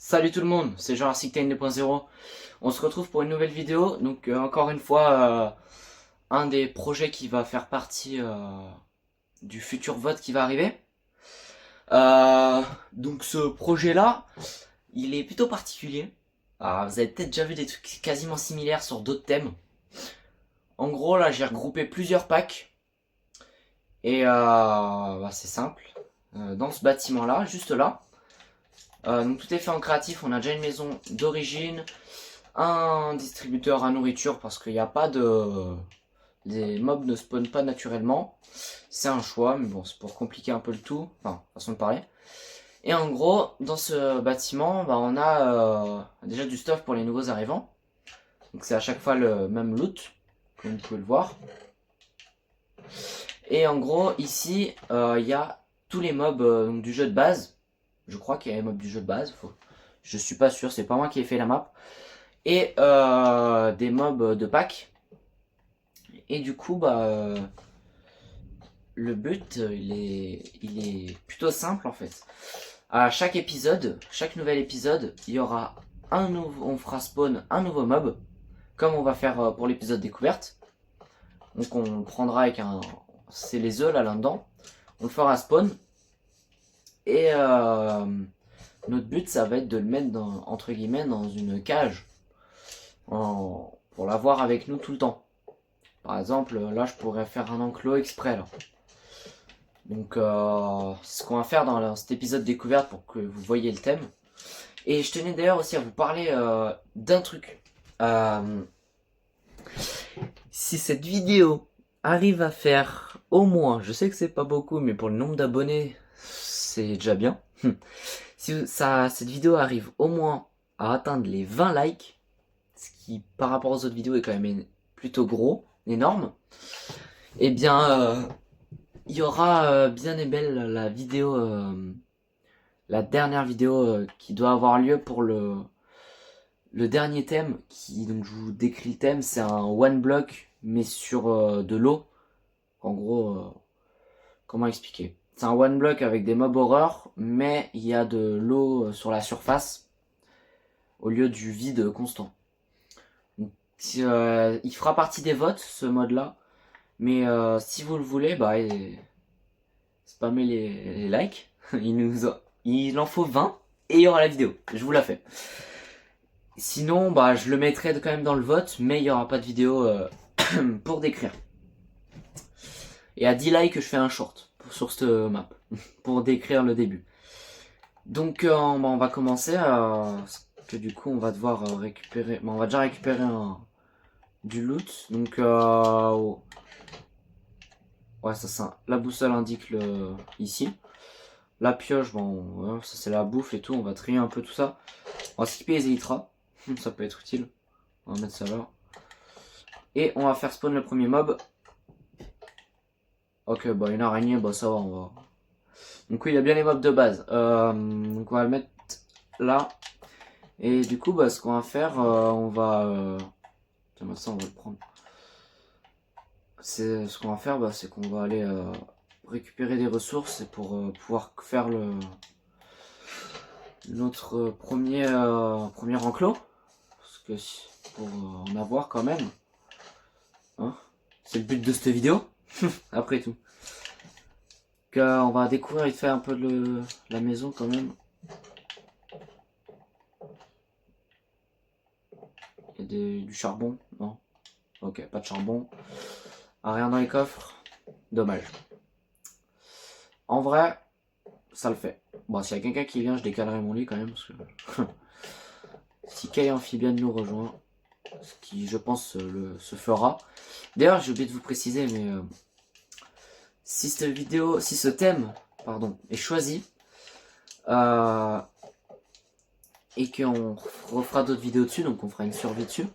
Salut tout le monde, c'est Jurassic Time 2.0. On se retrouve pour une nouvelle vidéo. Donc encore une fois, un des projets qui va faire partie du futur vote qui va arriver. Donc ce projet-là, il est plutôt particulier. Vous avez peut-être déjà vu des trucs quasiment similaires sur d'autres thèmes. En gros, là, j'ai regroupé plusieurs packs. Et c'est simple. Dans ce bâtiment-là, juste là. Donc tout est fait en créatif, on a déjà une maison d'origine, un distributeur à nourriture parce qu'il n'y a pas de... Les mobs ne spawnent pas naturellement. C'est un choix, mais bon, c'est pour compliquer un peu le tout, enfin, façon de parler. Et en gros, dans ce bâtiment, on a déjà du stuff pour les nouveaux arrivants. Donc c'est à chaque fois le même loot, comme vous pouvez le voir. Et en gros, ici, il y a tous les mobs du jeu de base. Je crois qu'il y a les mobs du jeu de base. Je suis pas sûr, c'est pas moi qui ai fait la map. Et des mobs de pack. Et du coup, le but, il est plutôt simple en fait. À chaque épisode, chaque nouvel épisode, il y aura on fera spawn un nouveau mob, comme on va faire pour l'épisode découverte. Donc on le prendra avec c'est les œufs là-dedans. On le fera spawn. Et notre but, ça va être de le mettre entre guillemets dans une cage pour l'avoir avec nous tout le temps. Par exemple, là, je pourrais faire un enclos exprès là. Donc, c'est ce qu'on va faire dans cet épisode découverte pour que vous voyez le thème. Et je tenais d'ailleurs aussi à vous parler d'un truc. Si cette vidéo arrive à faire au moins, je sais que c'est pas beaucoup, mais pour le nombre d'abonnés, c'est déjà bien. Si cette vidéo arrive au moins à atteindre les 20 likes, ce qui par rapport aux autres vidéos est quand même plutôt gros, énorme, et bien il y aura bien et belle la vidéo, la dernière vidéo qui doit avoir lieu pour le dernier thème, donc je vous décris le thème, c'est un one block mais sur de l'eau. En gros, comment expliquer? C'est un one block avec des mobs horreur, mais il y a de l'eau sur la surface au lieu du vide constant. Donc, il fera partie des votes ce mode là, mais si vous le voulez, spammez les likes. Il en faut 20 et il y aura la vidéo. Je vous la fais. Sinon, je le mettrai quand même dans le vote, mais il n'y aura pas de vidéo pour décrire. Et à 10 likes, je fais un short sur cette map pour décrire le début. Donc, on va commencer. Que du coup, on va devoir récupérer. On va déjà récupérer du loot. Donc, ouais, ça. La boussole indique ici. La pioche, ça c'est la bouffe et tout. On va trier un peu tout ça. On va skipper les élytras. Ça peut être utile. On va mettre ça là. Et on va faire spawn le premier mob. Ok, une araignée, ça va, on va. Donc oui, il y a bien les mobs de base. Donc on va le mettre là. Et du coup, ce qu'on va faire, on va... Tiens, ça, on va le prendre. Ce qu'on va faire, c'est qu'on va aller récupérer des ressources pour pouvoir faire notre premier enclos. Parce que pour en avoir quand même. Hein, c'est le but de cette vidéo. Après tout. On va découvrir vite fait un peu la maison quand même. Il y a du charbon, non? Ok, pas de charbon. Rien dans les coffres. Dommage. En vrai, ça le fait. Bon, s'il y a quelqu'un qui vient, je décalerai mon lit quand même. Parce que si Kay Amphibian nous rejoint, ce qui je pense se fera. D'ailleurs, j'ai oublié de vous préciser, mais si cette vidéo, si ce thème, pardon, est choisi, et qu'on refera d'autres vidéos dessus, donc on fera une survie dessus,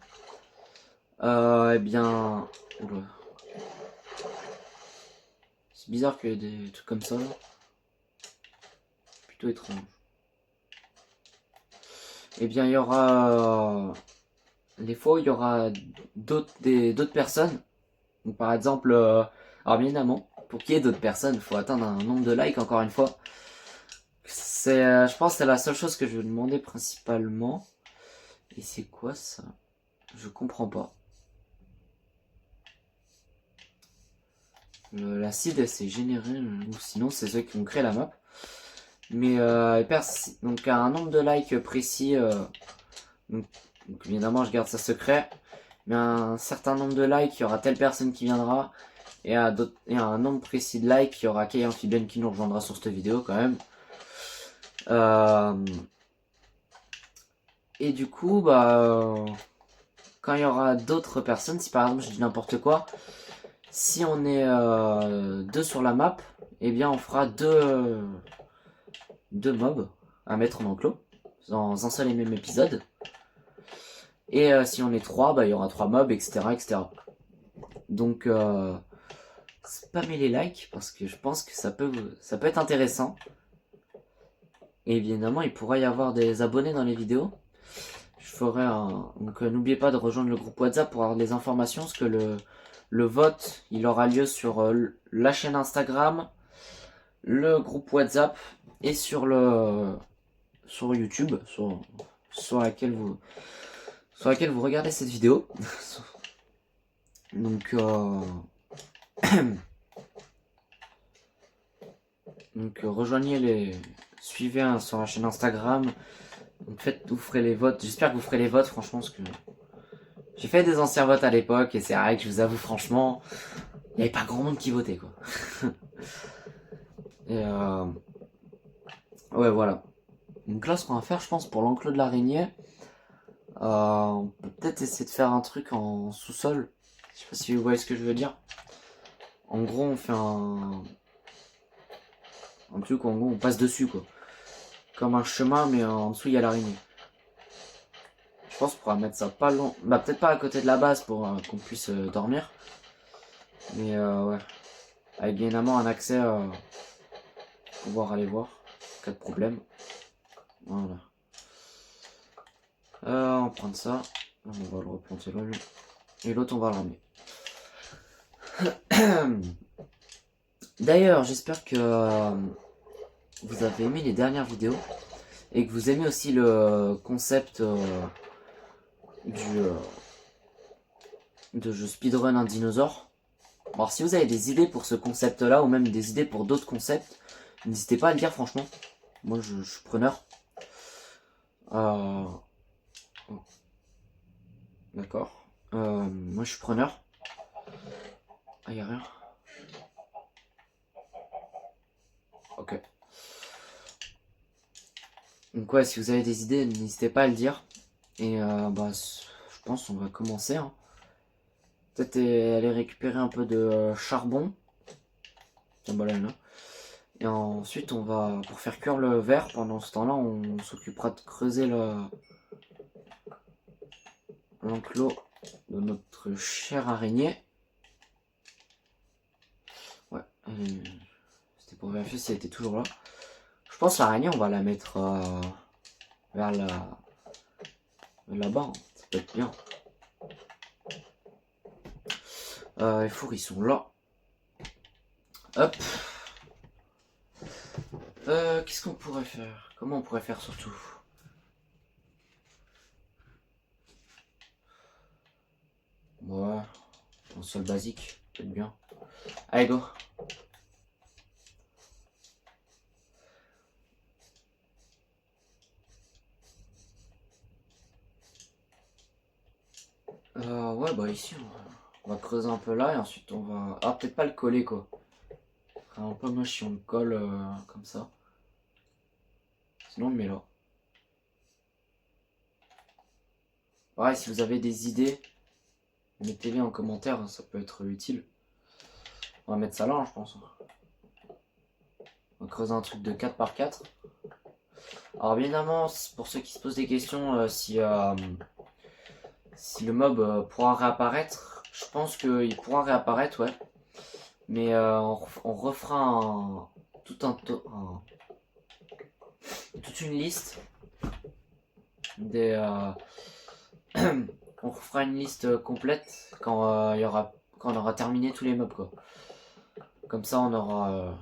eh bien... Oula. C'est bizarre qu'il y ait des trucs comme ça. Plutôt étrange. Eh bien, il y aura... des fois, il y aura d'autres personnes. Donc, par exemple... alors, bien évidemment, pour qu'il y ait d'autres personnes, il faut atteindre un nombre de likes, encore une fois. Je pense que c'est la seule chose que je vais demander principalement. Et c'est quoi ça? Je comprends pas. L'acide elle s'est générée, ou sinon c'est ceux qui ont créé la map. Mais donc à un nombre de likes précis, donc évidemment je garde ça secret. Mais à un certain nombre de likes, il y aura telle personne qui viendra. Et à un nombre précis de likes, il y aura Kay Amphibian qui nous rejoindra sur cette vidéo quand même. Et du coup, quand il y aura d'autres personnes, si par exemple je dis n'importe quoi, si on est deux sur la map, eh bien on fera deux mobs à mettre en enclos dans un seul et même épisode. Et si on est trois, il y aura trois mobs, etc. etc. Donc spammez les likes parce que je pense que ça peut être intéressant. Et évidemment, il pourra y avoir des abonnés dans les vidéos. Je ferai un... Donc n'oubliez pas de rejoindre le groupe WhatsApp pour avoir des informations, parce que le vote, il aura lieu sur la chaîne Instagram, le groupe WhatsApp et sur YouTube, sur laquelle vous regardez cette vidéo. Donc rejoignez suivez sur la chaîne Instagram. Donc vous ferez les votes. J'espère que vous ferez les votes, franchement, parce que j'ai fait des anciens votes à l'époque et c'est vrai que je vous avoue franchement, il n'y avait pas grand monde qui votait quoi. Et ouais voilà. Donc là ce qu'on va faire je pense pour l'enclos de l'araignée, on peut peut-être essayer de faire un truc en sous-sol. Je sais pas si vous voyez ce que je veux dire. En gros on fait un truc où en gros on passe dessus quoi. Comme un chemin mais en dessous il y a l'araignée. Je pense qu'on pourra mettre ça pas long. Peut-être pas à côté de la base pour qu'on puisse dormir. Mais ouais. Avec bien évidemment un accès pour pouvoir aller voir. En cas de problème. Voilà. On va prendre ça. On va le replanter là. Et l'autre on va le ramener. D'ailleurs j'espère que vous avez aimé les dernières vidéos. Et que vous aimez aussi le concept de je speedrun un dinosaure. Alors si vous avez des idées pour ce concept là ou même des idées pour d'autres concepts, n'hésitez pas à le dire franchement. Moi je suis preneur. D'accord. Moi je suis preneur. Ah y'a rien. Ok. Donc ouais si vous avez des idées n'hésitez pas à le dire. Et je pense on va commencer. Hein. Peut-être aller récupérer un peu de charbon. Tiens bah là. Et ensuite on va, pour faire cuire le verre, pendant ce temps là on s'occupera de creuser l'enclos de notre chère araignée. Ouais, c'était pour vérifier si elle était toujours là. Je pense l'araignée on va la mettre vers là-bas, hein. Ça peut être bien. Les fours ils sont là. Hop. Qu'est-ce qu'on pourrait faire? Comment on pourrait faire surtout? Ouais, un seul basique, peut-être bien. Allez go. Ouais ici on va creuser un peu là et ensuite on va... Ah peut-être pas le coller quoi. Ce serait un peu moche si on le colle comme ça. Sinon on le met là. Pareil si vous avez des idées, mettez-les en commentaire, hein, ça peut être utile. On va mettre ça là hein, je pense. On va creuser un truc de 4 par 4. Alors bien évidemment, pour ceux qui se posent des questions, si le mob pourra réapparaître, je pense qu'il pourra réapparaître, ouais. Mais on refera toute une liste des... on refera une liste complète quand on aura terminé tous les mobs quoi. Comme ça on aura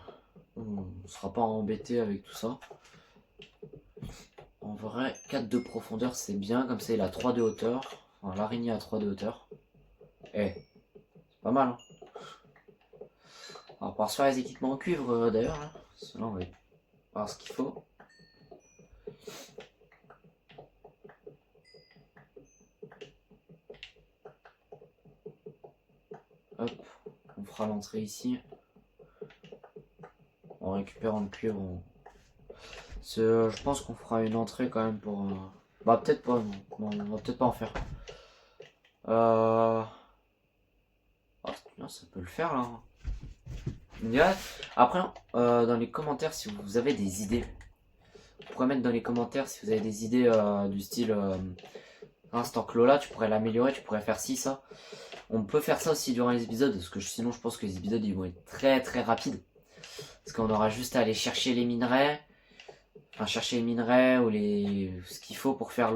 on sera pas embêté avec tout ça. En vrai, 4 de profondeur c'est bien, comme ça il a 3 de hauteur. Enfin, l'araignée a 3 de hauteur. Eh, c'est pas mal, hein. On va pouvoir se faire les équipements en cuivre d'ailleurs, là. Là on va voir ce qu'il faut. Hop, on fera l'entrée ici. En récupérant le cuivre, je pense qu'on fera une entrée quand même pour... Bah peut-être pas, non. Non, on va peut-être pas en faire. Oh, ça peut le faire là. Après, dans les commentaires, si vous avez des idées, vous pourrez mettre dans les commentaires si vous avez des idées du style cet enclos là, tu pourrais l'améliorer, tu pourrais faire ci, ça. On peut faire ça aussi durant les épisodes, parce que sinon je pense que les épisodes ils vont être très très rapides. Parce qu'on aura juste à aller chercher les minerais, ou ce qu'il faut pour faire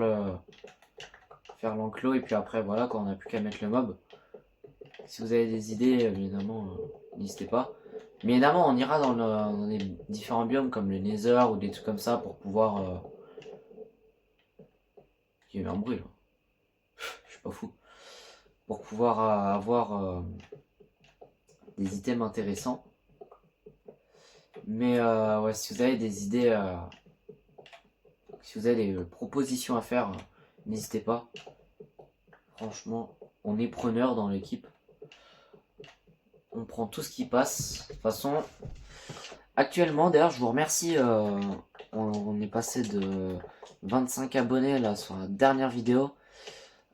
l'enclos, et puis après voilà, quand on n'a plus qu'à mettre le mob. Si vous avez des idées, évidemment, n'hésitez pas. Mais évidemment, on ira dans les différents biomes comme le Nether ou des trucs comme ça pour pouvoir... Il y a eu un bruit là. Je suis pas fou. Pour pouvoir avoir des items intéressants. Mais ouais, si vous avez des idées, si vous avez des propositions à faire, n'hésitez pas. Franchement, on est preneur dans l'équipe. On prend tout ce qui passe. De toute façon, actuellement, d'ailleurs, je vous remercie. On est passé de 25 abonnés là sur la dernière vidéo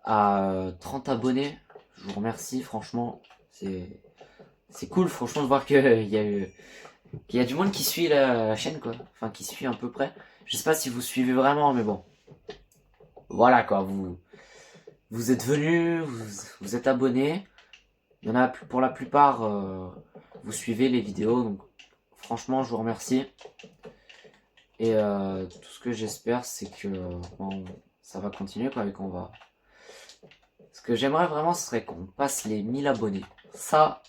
à 30 abonnés. Je vous remercie, franchement. C'est cool, franchement, de voir qu'il y a du monde qui suit la chaîne, quoi. Enfin, qui suit à peu près. Je sais pas si vous suivez vraiment, mais bon. Voilà, quoi. Vous êtes venus, vous êtes abonnés. Il y en a pour la plupart, vous suivez les vidéos, donc franchement, je vous remercie. Et tout ce que j'espère, c'est que bon, ça va continuer, quoi, et qu'on va... Ce que j'aimerais vraiment, ce serait qu'on passe les 1000 abonnés. Ça,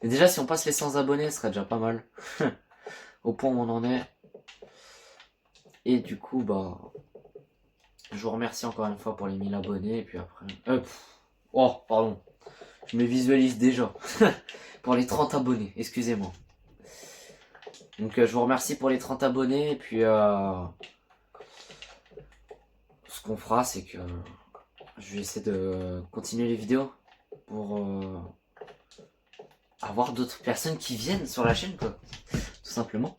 mais déjà, si on passe les 100 abonnés, ce serait déjà pas mal. Au point où on en est. Et du coup, bah... Je vous remercie encore une fois pour les 1000 abonnés, et puis après... Oh, pardon. Je me visualise déjà. Pour les 30 abonnés, excusez-moi. Donc je vous remercie pour les 30 abonnés, et puis... ce qu'on fera, c'est que... Je vais essayer de continuer les vidéos pour avoir d'autres personnes qui viennent sur la chaîne, quoi. Tout simplement.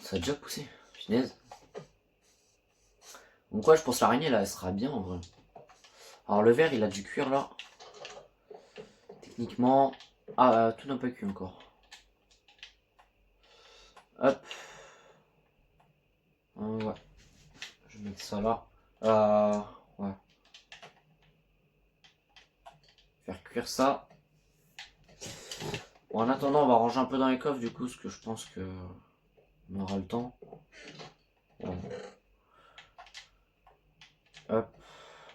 Ça a déjà poussé, punaise. Donc ouais, je pense l'araignée là, elle sera bien en vrai. Alors le verre, il a du cuir là. Techniquement... Ah, tout n'a pas cuit encore. Hop. Ouais. Je vais mettre ça là. Ouais. Faire cuire ça. Bon, en attendant, on va ranger un peu dans les coffres du coup, parce que je pense que on aura le temps. Ouais. Hop.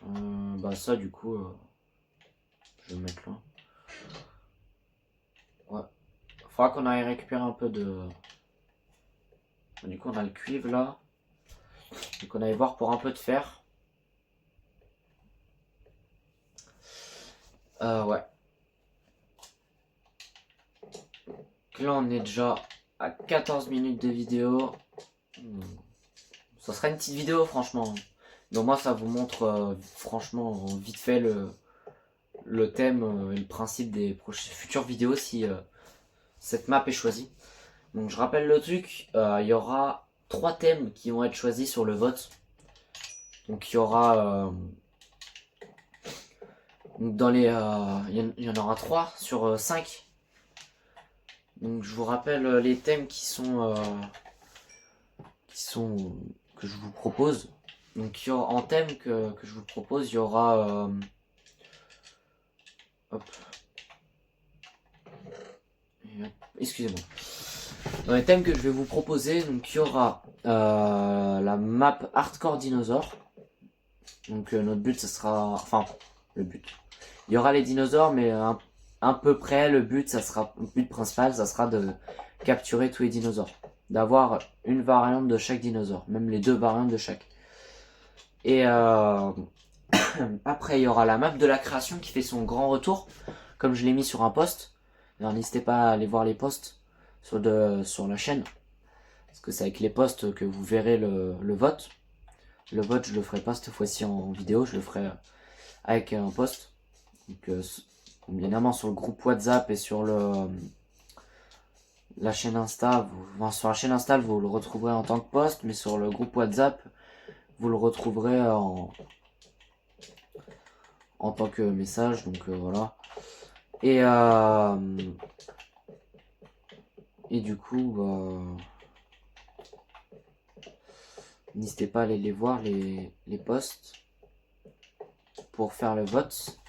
Bah ça du coup, je vais le mettre là. Ouais. Faudra qu'on aille récupérer un peu de... Du coup on a le cuivre là. Donc on aille voir pour un peu de fer. Ouais. Donc là on est déjà à 14 minutes de vidéo. Ça sera une petite vidéo franchement. Donc moi ça vous montre franchement vite fait le thème et le principe des futures vidéos si cette map est choisie. Donc je rappelle le truc, il y aura 3 thèmes qui vont être choisis sur le vote. Donc il y aura dans les il y en aura 3 sur 5. Donc je vous rappelle les thèmes qui sont que je vous propose. Donc en thème que je vous propose, il y aura hop. Excusez-moi. Dans les thèmes que je vais vous proposer, donc il y aura la map Hardcore Dinosaure. Donc notre but ce sera... Enfin, le but. Il y aura les dinosaures, mais un à peu près le but, le but principal, ça sera de capturer tous les dinosaures. D'avoir une variante de chaque dinosaure, même les 2 variantes de chaque. Et après, il y aura la map de la création qui fait son grand retour, comme je l'ai mis sur un post. Alors n'hésitez pas à aller voir les posts sur la chaîne, parce que c'est avec les posts que vous verrez le vote. Le vote, je le ferai pas cette fois-ci en vidéo, je le ferai avec un post. Donc, bien évidemment sur le groupe WhatsApp et sur la chaîne Insta, sur la chaîne Insta, vous le retrouverez en tant que post, mais sur le groupe WhatsApp, vous le retrouverez en tant que message. Donc voilà. Et du coup, n'hésitez pas à aller les voir, les posts, pour faire le vote.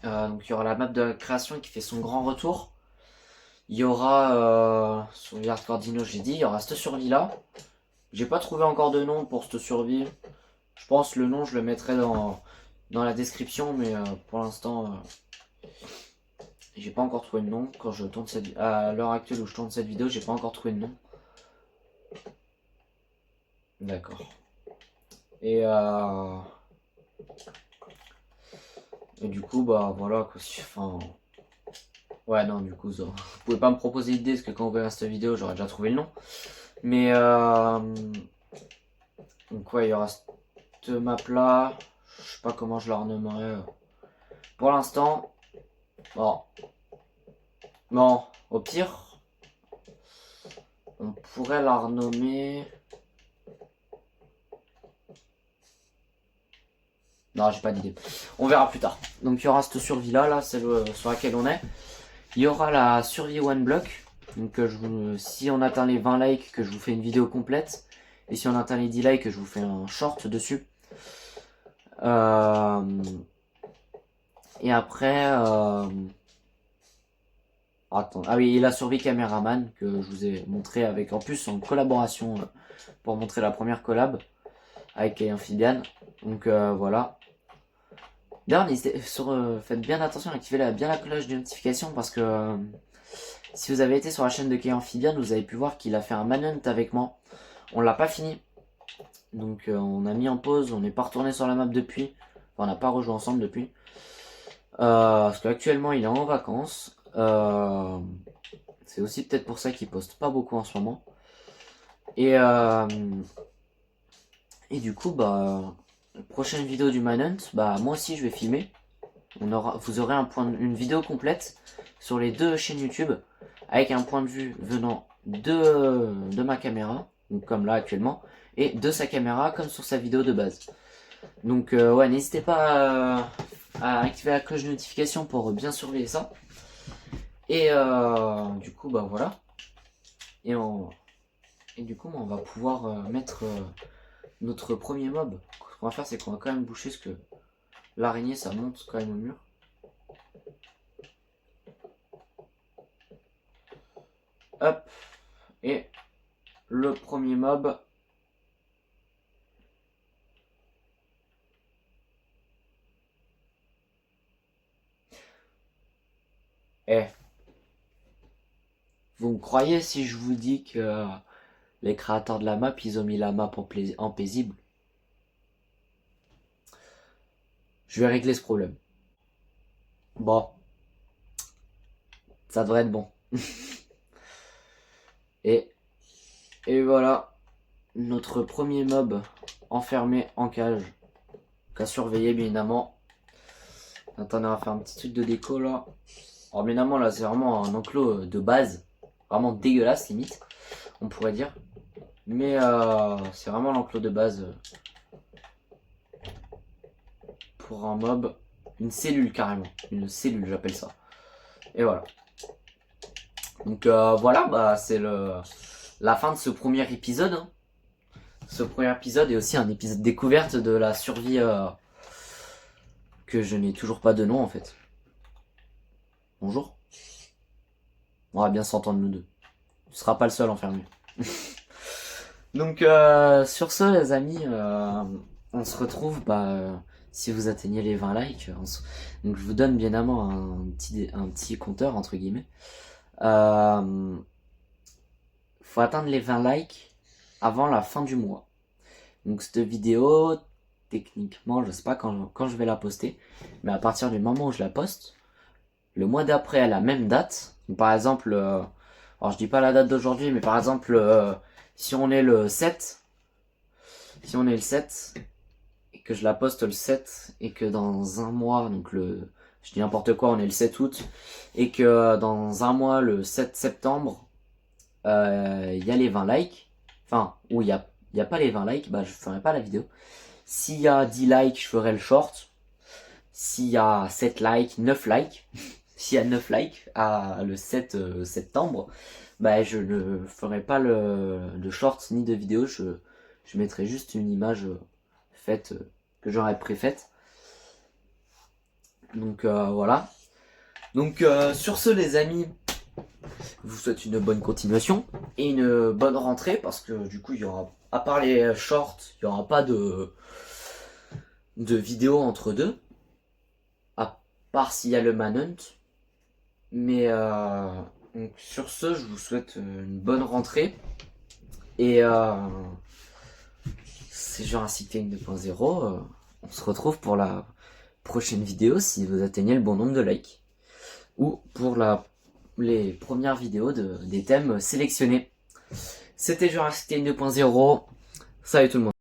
Donc il y aura la map de la création qui fait son grand retour. Il y aura, sur les Hardcore Dino, j'ai dit, il y aura cette survie là. J'ai pas trouvé encore de nom pour cette survie. Je pense le nom, je le mettrai dans la description, mais pour l'instant, j'ai pas encore trouvé de nom. Quand je tourne à l'heure actuelle où je tourne cette vidéo, j'ai pas encore trouvé de nom. D'accord. Et du coup, bah voilà quoi. Enfin, ouais, non, du coup, ça, vous pouvez pas me proposer d'idée parce que quand vous verrez cette vidéo, j'aurais déjà trouvé le nom. Mais donc ouais, il y aura cette map là. Je sais pas comment je la renommerai. Pour l'instant, bon, au pire, on pourrait la renommer. Non, j'ai pas d'idée. On verra plus tard. Donc il y aura cette survie là, celle sur laquelle on est. Il y aura la survie one block. Donc si on atteint les 20 likes, que je vous fais une vidéo complète. Et si on atteint les 10 likes, je vous fais un short dessus. Et après, attends. Ah oui, et la survie caméraman que je vous ai montré avec, en plus, en collaboration pour montrer la première collab avec Amphibian. Donc voilà. D'ailleurs, faites bien attention à activer bien la cloche de notification parce que si vous avez été sur la chaîne de Kay Amphibian, vous avez pu voir qu'il a fait un manhunt avec moi. On l'a pas fini. Donc on a mis en pause, on n'est pas retourné sur la map depuis. Enfin, on n'a pas rejoué ensemble depuis. Parce qu'actuellement il est en vacances. C'est aussi peut-être pour ça qu'il poste pas beaucoup en ce moment. Et du coup, bah, la prochaine vidéo du Manhunt, bah moi aussi je vais filmer. Vous aurez une vidéo complète sur les 2 chaînes YouTube avec un point de vue venant de ma caméra, donc comme là actuellement, et de sa caméra comme sur sa vidéo de base. Donc ouais, n'hésitez pas à activer la cloche de notification pour bien surveiller ça. Et du coup, bah voilà. Et du coup, on va pouvoir mettre notre premier mob. Ce qu'on va faire, c'est qu'on va quand même boucher, parce que l'araignée, ça monte quand même au mur. Hop. Et le premier mob. Vous me croyez si je vous dis que les créateurs de la map, ils ont mis la map en paisible? Je vais régler ce problème. Bon. Ça devrait être bon. et voilà. Notre premier mob enfermé en cage. Qu'à surveiller, bien évidemment. Attendez, on va faire un petit truc de déco là. Alors, bien évidemment, là, c'est vraiment un enclos de base. Vraiment dégueulasse, limite. On pourrait dire. Mais c'est vraiment l'enclos de base. Pour un mob. Une cellule, carrément. Une cellule, j'appelle ça. Et voilà. Donc voilà, bah, c'est la fin de ce premier épisode. Hein. Ce premier épisode est aussi un épisode découverte de la survie que je n'ai toujours pas de nom en fait. Bonjour. On va bien s'entendre nous deux. Tu seras pas le seul enfermé. Donc sur ce les amis, on se retrouve si vous atteignez les 20 likes. Donc je vous donne bien évidemment un petit compteur entre guillemets. Faut atteindre les 20 likes avant la fin du mois. Donc cette vidéo, techniquement, je sais pas quand je vais la poster, mais à partir du moment où je la poste, le mois d'après à la même date, par exemple, alors je dis pas la date d'aujourd'hui, mais par exemple, si on est le 7, si on est le 7, et que je la poste le 7, et que dans un mois, donc je dis n'importe quoi, on est le 7 août, et que dans un mois, le 7 septembre, il y a les 20 likes, enfin, où il y a pas les 20 likes, bah je ferai pas la vidéo. S'il y a 10 likes, je ferai le short. S'il y a 7 likes, 9 likes, s'il y a 9 likes le 7 septembre, bah je ne ferai pas de short ni de vidéo, je mettrai juste une image faite, que j'aurais préfaite. Donc voilà. Donc sur ce les amis, je vous souhaite une bonne continuation et une bonne rentrée parce que du coup il y aura, à part les shorts, il n'y aura pas de vidéos entre deux, à part s'il y a le Manhunt. Mais donc sur ce, je vous souhaite une bonne rentrée et c'est Jurassic Time 2.0. On se retrouve pour la prochaine vidéo si vous atteignez le bon nombre de likes ou pour les premières vidéos des thèmes sélectionnés. C'était Jurassic Time 2.0. Salut tout le monde.